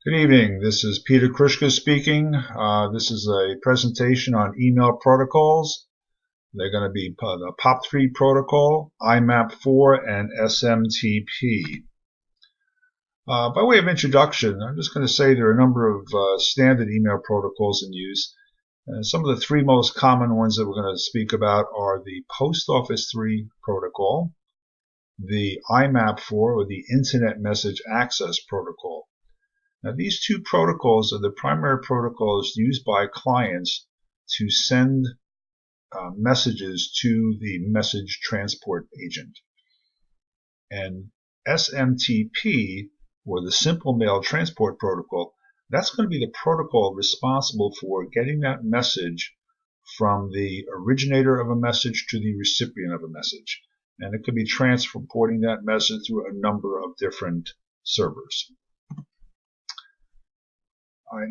Good evening. This is Peter Krushka speaking. This is a presentation on email protocols. They're going to be the POP3 protocol, IMAP4, and SMTP. By way of introduction, I'm just going to say there are a number of standard email protocols in use. Some of the three most common ones that we're going to speak about are the Post Office 3 protocol, the IMAP4, or the Internet Message Access Protocol. Now, these two protocols are the primary protocols used by clients to send messages to the message transport agent. And SMTP, or the Simple Mail Transport Protocol, that's going to be the protocol responsible for getting that message from the originator of a message to the recipient of a message. And it could be transporting that message through a number of different servers.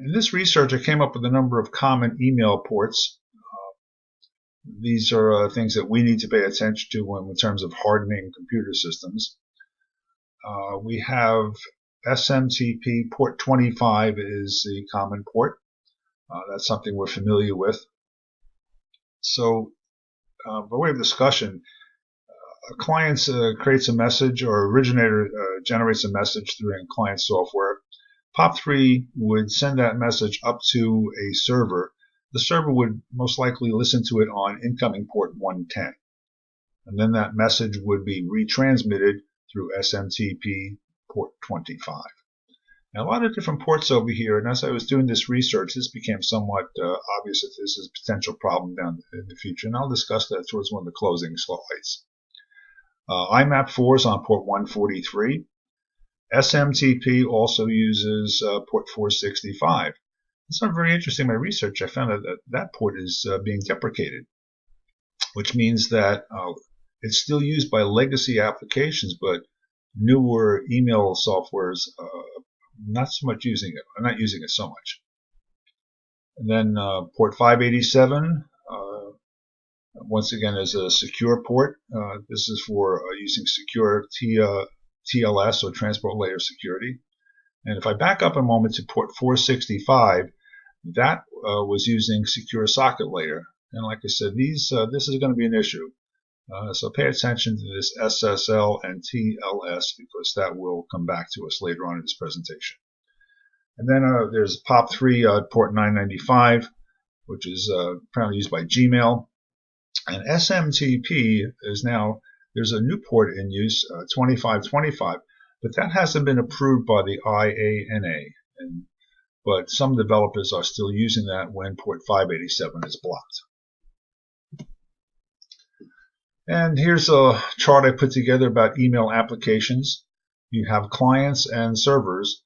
In this research, I came up with a number of common email ports. These are things that we need to pay attention to in terms of hardening computer systems. We have SMTP port 25 is the common port. That's something we're familiar with. So, by way of discussion, a client creates a message, or originator generates a message through client software. POP3 would send that message up to a server. The server would most likely listen to it on incoming port 110. And then that message would be retransmitted through SMTP port 25. Now, a lot of different ports over here, and as I was doing this research, this became somewhat obvious that this is a potential problem down in the future, and I'll discuss that towards one of the closing slides. IMAP4 is on port 143. SMTP also uses port 465. It's not very interesting in my research. I found that that port is being deprecated, which means that it's still used by legacy applications, but newer email softwares not so much using it. I'm not using it so much. And then port 587, once again, is a secure port. This is for using secure TLS, or Transport Layer Security. And if I back up a moment to port 465, that was using Secure Socket Layer. And like I said, this is going to be an issue. So pay attention to this SSL and TLS, because that will come back to us later on in this presentation. And then there's POP3 port 995, which is apparently used by Gmail. And SMTP is now, there's a new port in use, 2525, but that hasn't been approved by the IANA. But some developers are still using that when port 587 is blocked. And here's a chart I put together about email applications. You have clients and servers,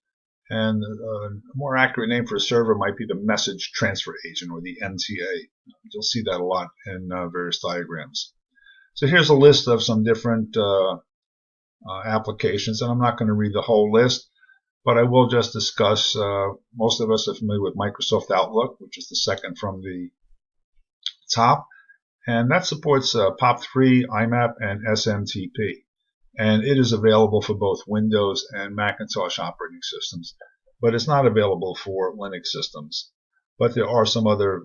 and a more accurate name for a server might be the Message Transfer Agent, or the MTA. You'll see that a lot in various diagrams. So here's a list of some different applications, and I'm not going to read the whole list, but I will just discuss. Most of us are familiar with Microsoft Outlook, which is the second from the top, and that supports POP3, IMAP, and SMTP. And it is available for both Windows and Macintosh operating systems, but it's not available for Linux systems. But there are some other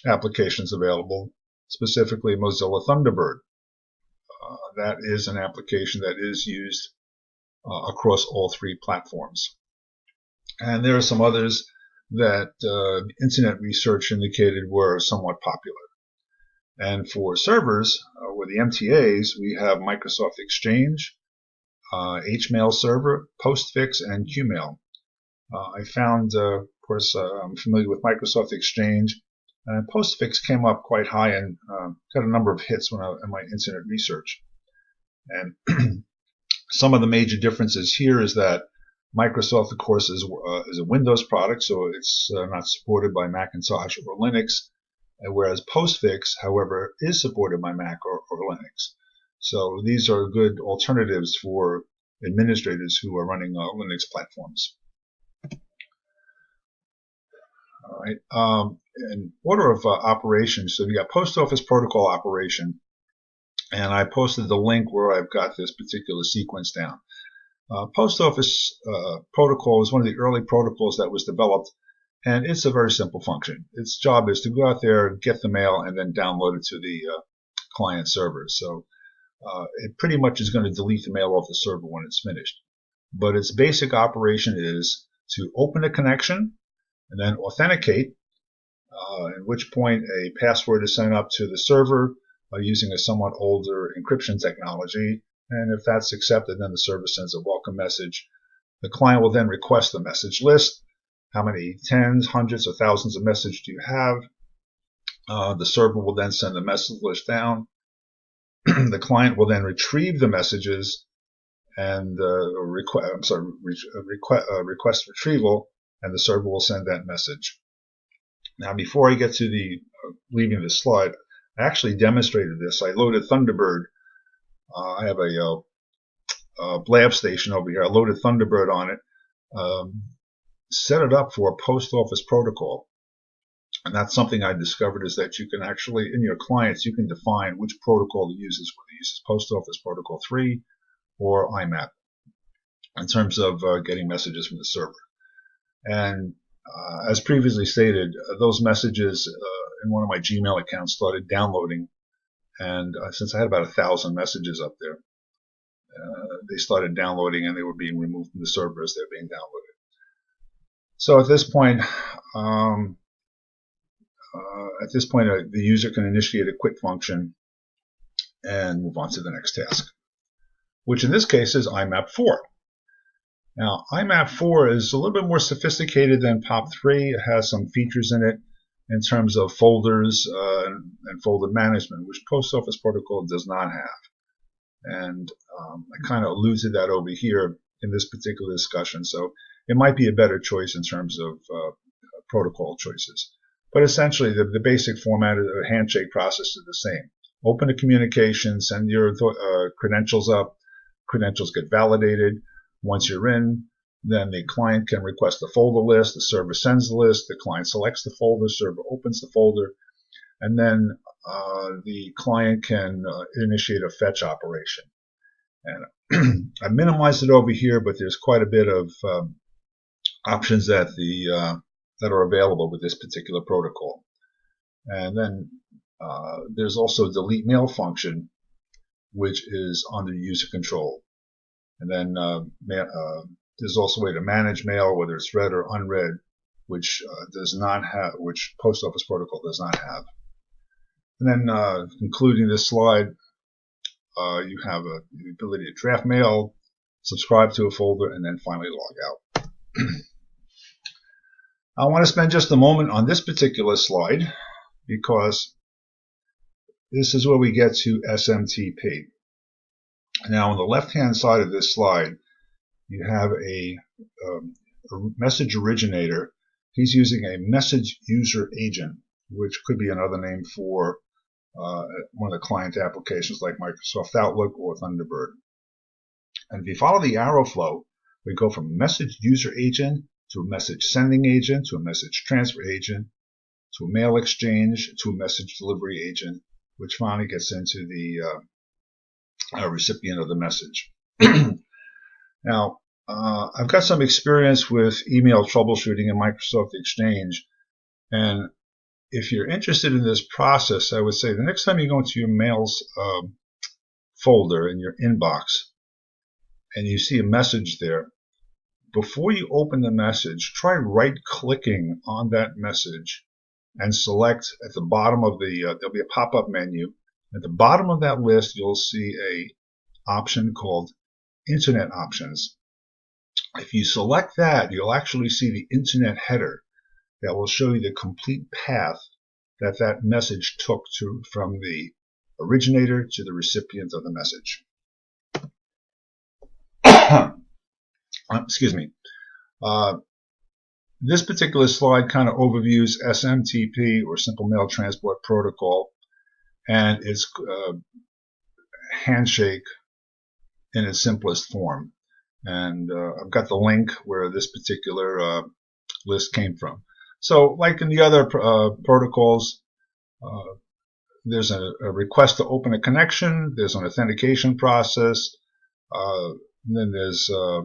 applications available, specifically Mozilla Thunderbird. That is an application that is used across all three platforms. And there are some others that internet research indicated were somewhat popular. And for servers, or the MTAs, we have Microsoft Exchange, HMail Server, Postfix, and Qmail. I found, of course, I'm familiar with Microsoft Exchange, and Postfix came up quite high and got a number of hits in my internet research. And some of the major differences here is that Microsoft, of course, is a Windows product, so it's not supported by Macintosh or Linux, whereas Postfix, however, is supported by Mac or Linux. So these are good alternatives for administrators who are running Linux platforms. All right. In order of operations, so we got Post Office Protocol operation, and I posted the link where I've got this particular sequence down. Post office protocol is one of the early protocols that was developed, and it's a very simple function. Its job is to go out there, get the mail, and then download it to the client server. So it pretty much is going to delete the mail off the server when it's finished. But its basic operation is to open a connection and then authenticate, at which point a password is sent up to the server using a somewhat older encryption technology. And if that's accepted, then the server sends a welcome message. The client will then request the message list. How many tens, hundreds, or thousands of messages do you have? The server will then send the message list down. The client will then retrieve the messages and request retrieval, and the server will send that message. Now, before I get to the leaving this slide, I actually demonstrated this. I loaded Thunderbird. I have a lab station over here. I loaded Thunderbird on it, set it up for a post office protocol. And that's something I discovered, is that you can actually, in your clients, you can define which protocol it uses, whether it uses Post Office Protocol 3 or IMAP, in terms of getting messages from the server. And as previously stated, those messages in one of my Gmail accounts started downloading. And since I had about 1,000 messages up there, they started downloading, and they were being removed from the server as they're being downloaded. So at this point, the user can initiate a quit function and move on to the next task, which in this case is IMAP 4. Now, IMAP 4 is a little bit more sophisticated than POP3. It has some features in it in terms of folders and folder management, which Post Office Protocol does not have. And I kind of alluded to that over here in this particular discussion. So it might be a better choice in terms of protocol choices. But essentially, the basic format of the handshake process is the same. Open a communication, send your credentials up. Credentials get validated. Once you're in, then the client can request a folder list. The server sends the list. The client selects the folder. Server opens the folder. And then the client can initiate a fetch operation. And I minimized it over here, but there's quite a bit of options that are available with this particular protocol. And then there's also a delete mail function, which is under user control. And then there's also a way to manage mail, whether it's read or unread, which Post Office Protocol does not have. And then concluding this slide, you have the ability to draft mail, subscribe to a folder, and then finally log out. I want to spend just a moment on this particular slide, because this is where we get to SMTP. Now, on the left-hand side of this slide, you have a message originator. He's using a message user agent, which could be another name for one of the client applications like Microsoft Outlook or Thunderbird. And if you follow the arrow flow, we go from a message user agent to a message sending agent to a message transfer agent to a mail exchange to a message delivery agent, which finally gets into the recipient of the message. Now, I've got some experience with email troubleshooting in Microsoft Exchange, and if you're interested in this process, I would say the next time you go into your mails folder in your inbox and you see a message there, before you open the message, try right-clicking on that message and select at the bottom of there'll be a pop-up menu. At the bottom of that list, you'll see a option called Internet Options. If you select that, you'll actually see the Internet header that will show you the complete path that that message took from the originator to the recipient of the message. Excuse me. This particular slide kind of overviews SMTP, or Simple Mail Transport Protocol, and its handshake in its simplest form. And I've got the link where this particular list came from. So, like in the other protocols, there's a request to open a connection, there's an authentication process, and then there's a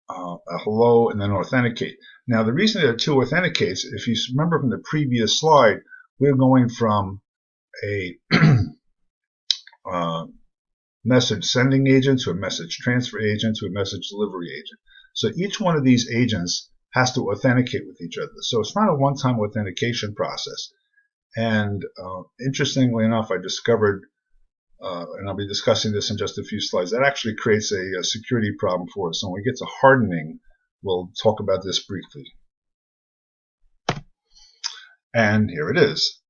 hello, and then authenticate. Now, the reason there are two authenticates, if you remember from the previous slide, we're going from a message sending agent to a message transfer agent to a message delivery agent. So each one of these agents has to authenticate with each other. So it's not a one-time authentication process. And interestingly enough, I discovered, and I'll be discussing this in just a few slides, that actually creates a security problem for us. So when we get to hardening, we'll talk about this briefly. And here it is.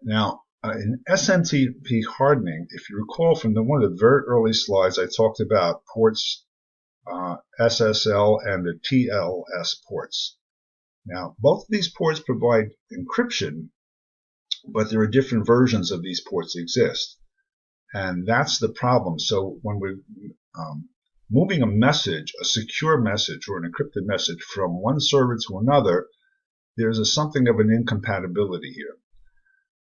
Now, in SMTP hardening, if you recall from one of the very early slides, I talked about ports SSL and the TLS ports. Now, both of these ports provide encryption, but there are different versions of these ports exist. And that's the problem. So when we're moving a message, a secure message or an encrypted message from one server to another, there's something of an incompatibility here.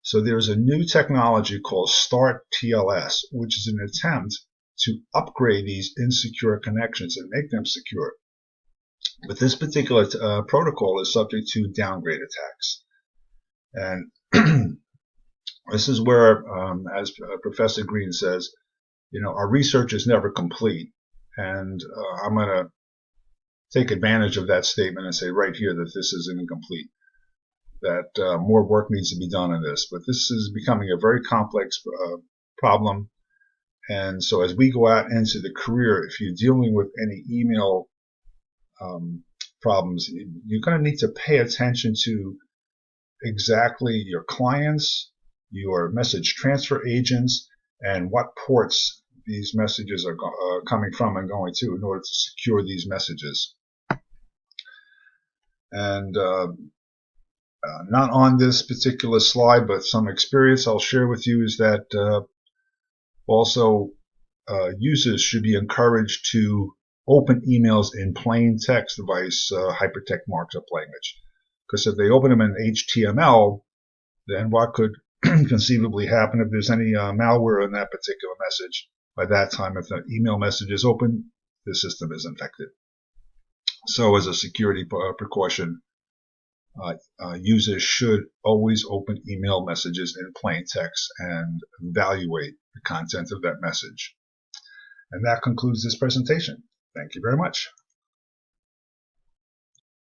So there's a new technology called Start TLS, which is an attempt to upgrade these insecure connections and make them secure. But this particular protocol is subject to downgrade attacks. And this is where, as Professor Green says, our research is never complete. And I'm going to take advantage of that statement and say right here that this is incomplete, that more work needs to be done on this. But this is becoming a very complex problem. And so as we go out into the career, if you're dealing with any email problems, you're going to need to pay attention to exactly your clients, your message transfer agents, and what ports these messages are coming from and going to in order to secure these messages. And not on this particular slide, but some experience I'll share with you is that also users should be encouraged to open emails in plain text device hypertext markup language. Because if they open them in HTML, then what could conceivably happen if there's any malware in that particular message? By that time, if the email message is open, the system is infected. So as a security precaution, users should always open email messages in plain text and evaluate the content of that message. And that concludes this presentation. Thank you very much.